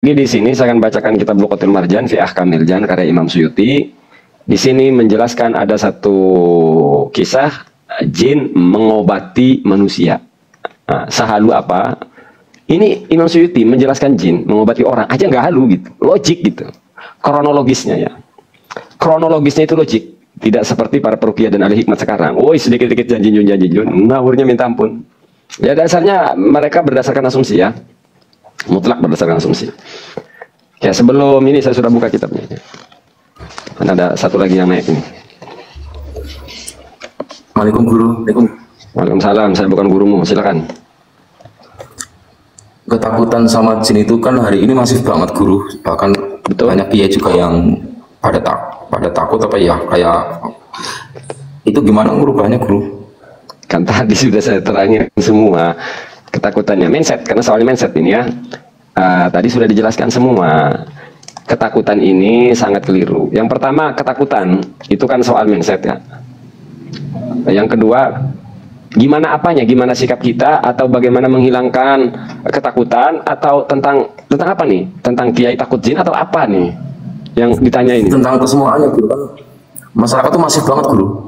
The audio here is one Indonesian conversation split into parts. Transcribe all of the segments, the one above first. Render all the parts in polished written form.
Jadi di sini saya akan bacakan kitab Luqatul Marjan fi Ahkamil Jan karya Imam Suyuti. Di sini menjelaskan ada satu kisah jin mengobati manusia. Nah, sehalu apa? Ini Imam Suyuti menjelaskan jin mengobati orang aja nggak halu gitu, logik gitu. Kronologisnya ya. Kronologisnya itu logik. Tidak seperti para peruqyah dan ahli hikmat sekarang. Woi sedikit-sedikit janji-jun, ngawurnya minta ampun. Ya dasarnya mereka berdasarkan asumsi ya. Mutlak berdasarkan asumsi. Ya sebelum ini saya sudah buka kitabnya. Ada satu lagi yang naik ini. Waalaikumsalam guru. Waalaikumsalam. Saya bukan gurumu. Silakan. Ketakutan sama jin itu kan hari ini masih banget guru. Bahkan betul. Banyak kiai juga yang pada takut apa ya kayak itu gimana merubahnya guru? Kan tadi sudah saya terangin semua. Ketakutannya mindset, karena soalnya mindset ini ya tadi sudah dijelaskan semua. Ketakutan ini sangat keliru. Yang pertama ketakutan itu kan soal mindset ya. Yang kedua gimana apanya, gimana sikap kita atau bagaimana menghilangkan ketakutan atau tentang apa nih? Tentang kiai takut jin atau apa nih yang ditanya ini? Tentang kesemuanya guru kan masyarakat tuh masih banget guru.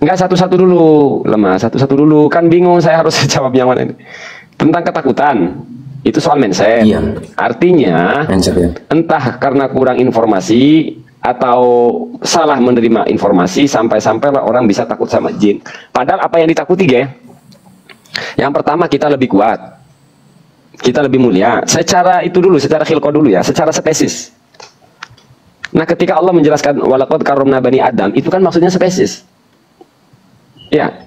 Enggak, satu-satu dulu, lemah, satu-satu dulu. Kan bingung saya harus jawab yang mana ini. Tentang ketakutan, itu soal mindset. Iya. Artinya, mindset, ya. Entah karena kurang informasi atau salah menerima informasi sampai-sampai orang bisa takut sama jin. Padahal apa yang ditakuti, ya? Yang pertama kita lebih kuat, kita lebih mulia. Secara itu dulu, secara khilqah dulu ya, secara spesies. Nah, ketika Allah menjelaskan walaqad karramna bani Adam, itu kan maksudnya spesies. Ya,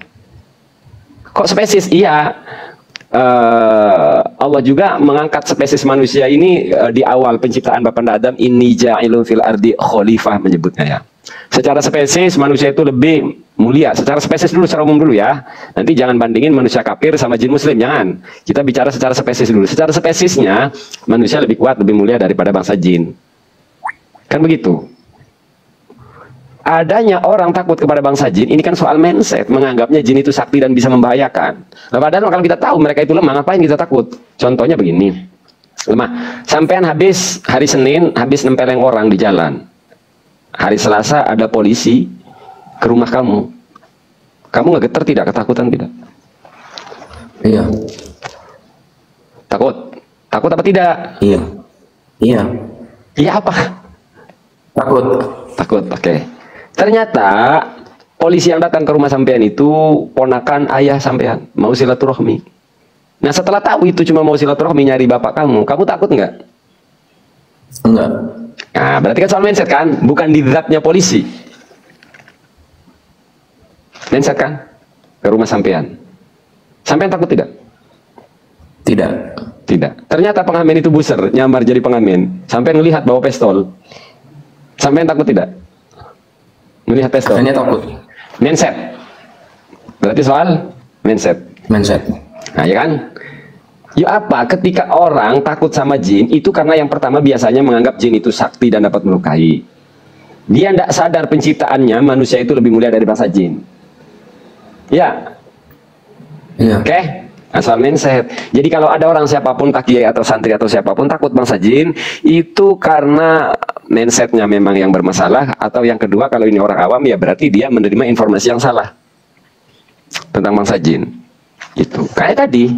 kok spesies? Iya, Allah juga mengangkat spesies manusia ini di awal penciptaan Bapak Adam, inni ja'ilun fil ardi khalifah menyebutnya ya. Secara spesies manusia itu lebih mulia. Secara spesies dulu, secara umum dulu ya. Nanti jangan bandingin manusia kafir sama jin muslim, jangan. Kita bicara secara spesies dulu. Secara spesiesnya manusia lebih kuat, lebih mulia daripada bangsa jin. Kan begitu. Adanya orang takut kepada bangsa jin, ini kan soal mindset, menganggapnya jin itu sakti dan bisa membahayakan. Nah, padahal kalau kita tahu mereka itu lemah, ngapain kita takut? Contohnya begini, lemah. Sampean habis hari Senin, habis nempeleng orang di jalan. Hari Selasa ada polisi ke rumah kamu. Kamu nggak getar tidak? Ketakutan tidak? Iya. Takut? Takut apa tidak? Iya. Iya. Iya apa? Takut. Takut, oke. Ternyata polisi yang datang ke rumah sampean itu ponakan ayah sampean, mau silaturahmi. Nah setelah tahu itu cuma mau silaturahmi nyari bapak kamu takut nggak? Enggak. Nah berarti kan soal mindset kan, bukan di zatnya polisi. Mindset kan, ke rumah sampean. Sampean takut tidak? Tidak. Tidak. Ternyata pengamen itu buser, nyamar jadi pengamen. Sampean melihat bawa pistol. Sampean takut tidak? Melihat pistol. Hanya takut. Mindset. Berarti soal mindset. Mindset. Nah ya kan? Yuk apa? Ketika orang takut sama jin, itu karena yang pertama biasanya menganggap jin itu sakti dan dapat melukai. Dia tidak sadar penciptaannya manusia itu lebih mulia dari bangsa jin. Ya. Iya. Oke? Asal mindset. Jadi kalau ada orang siapapun, tak kiai atau santri atau siapapun takut bangsa jin, itu karena mindsetnya memang yang bermasalah. Atau yang kedua, kalau ini orang awam ya berarti dia menerima informasi yang salah tentang bangsa jin. Itu kayak tadi,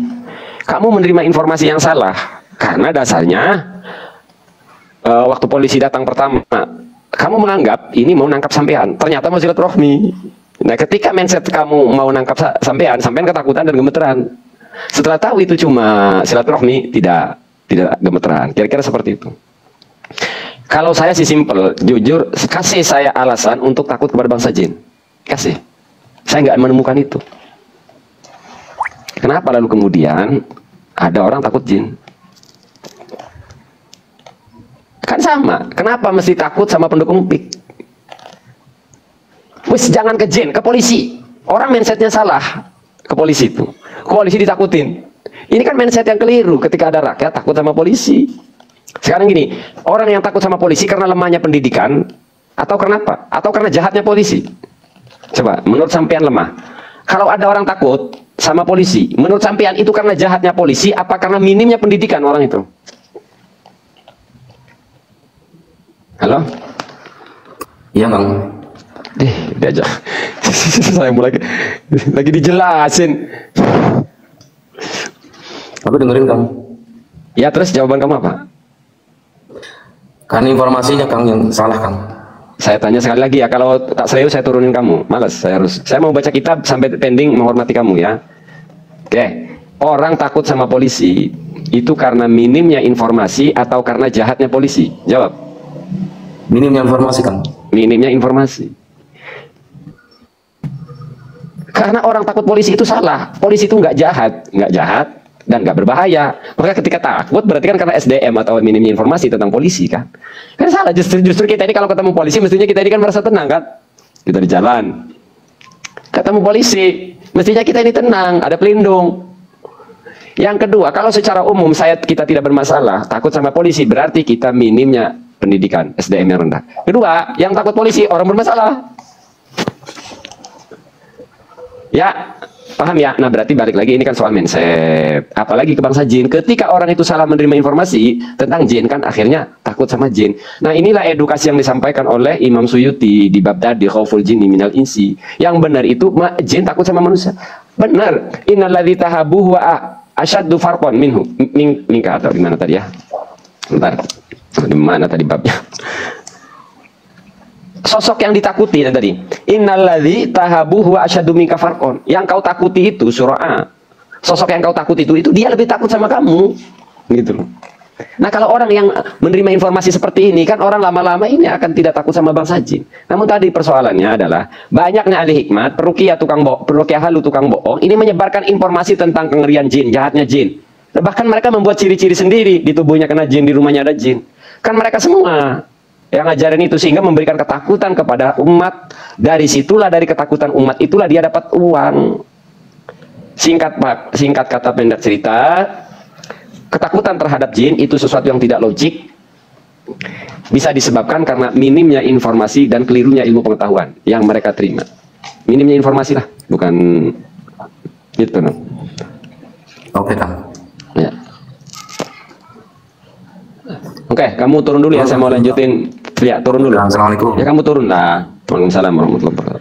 kamu menerima informasi yang salah karena dasarnya waktu polisi datang pertama, kamu menganggap ini mau nangkap sampean, ternyata mau silaturahmi. Nah ketika mindset kamu mau nangkap sampean ketakutan dan gemeteran. Setelah tahu itu cuma silaturahmi, tidak gemeteran. Kira-kira seperti itu. Kalau saya sih simple, jujur, kasih saya alasan untuk takut kepada bangsa jin. Kasih. Saya nggak menemukan itu. Kenapa lalu kemudian ada orang takut jin? Kan sama. Kenapa mesti takut sama pendukung PIK? Wis jangan ke jin, ke polisi. Orang mindsetnya salah. Ke polisi itu. Polisi ditakutin. Ini kan mindset yang keliru ketika ada rakyat takut sama polisi. Sekarang gini, orang yang takut sama polisi karena lemahnya pendidikan atau karena apa? Atau karena jahatnya polisi? Coba, menurut sampean lemah. Kalau ada orang takut sama polisi, menurut sampean itu karena jahatnya polisi apa karena minimnya pendidikan orang itu? Halo? Iya Kang. Diajak. Saya mulai lagi dijelasin. Aku dengerin Kang. Ya, terus jawaban kamu apa? Kan informasinya Kang yang salah Kang. Saya tanya sekali lagi ya, kalau tak serius saya turunin kamu. Malas, saya mau baca kitab sampai pending menghormati kamu ya. Oke, orang takut sama polisi itu karena minimnya informasi atau karena jahatnya polisi? Jawab. Minimnya informasi Kang. Minimnya informasi. Karena orang takut polisi itu salah. Polisi itu nggak jahat dan nggak berbahaya. Maka ketika takut berarti kan karena SDM atau minimnya informasi tentang polisi kan. Kan salah, justru kita ini kalau ketemu polisi mestinya kita ini kan merasa tenang kan. Kita di jalan ketemu polisi, mestinya kita ini tenang, ada pelindung. Yang kedua, kalau secara umum kita tidak bermasalah, takut sama polisi berarti kita minimnya pendidikan, SDM yang rendah. Kedua, yang takut polisi orang bermasalah. Ya, paham ya? Nah, berarti balik lagi ini kan soal mindset. Apalagi ke bangsa jin, ketika orang itu salah menerima informasi tentang jin kan akhirnya takut sama jin. Nah, inilah edukasi yang disampaikan oleh Imam Suyuti di bab tadi khauful jinni minal insi. Yang benar itu jin takut sama manusia. Benar. Innalladzi tahabuhu wa asyaddu farqan minhu. Minka atau di mana tadi ya? Bentar. Di mana tadi babnya? Sosok yang ditakuti tadi. Innalladzi tahabuhu wa asyaddu minka farqan. Yang kau takuti itu surah A. Sosok yang kau takuti itu dia lebih takut sama kamu. Gitu loh. Nah, kalau orang yang menerima informasi seperti ini kan orang lama-lama ini akan tidak takut sama bangsa jin. Namun tadi persoalannya adalah banyaknya ahli hikmat, peruqyah halu tukang bohong ini menyebarkan informasi tentang kengerian jin, jahatnya jin. Bahkan mereka membuat ciri-ciri sendiri, di tubuhnya kena jin, di rumahnya ada jin. Kan mereka semua yang ngajarin itu sehingga memberikan ketakutan kepada umat. Dari situlah, dari ketakutan umat itulah dia dapat uang. Singkat kata pendek cerita, ketakutan terhadap jin itu sesuatu yang tidak logik, bisa disebabkan karena minimnya informasi dan kelirunya ilmu pengetahuan yang mereka terima. Minimnya informasi lah, bukan gitu no. Oke Kang. Ya. Oke, kamu turun dulu ya, saya mau lanjutin. Ya, turun dulu. Assalamualaikum. Ya, kamu turun lah. Waalaikumsalam warahmatullahi wabarakatuh.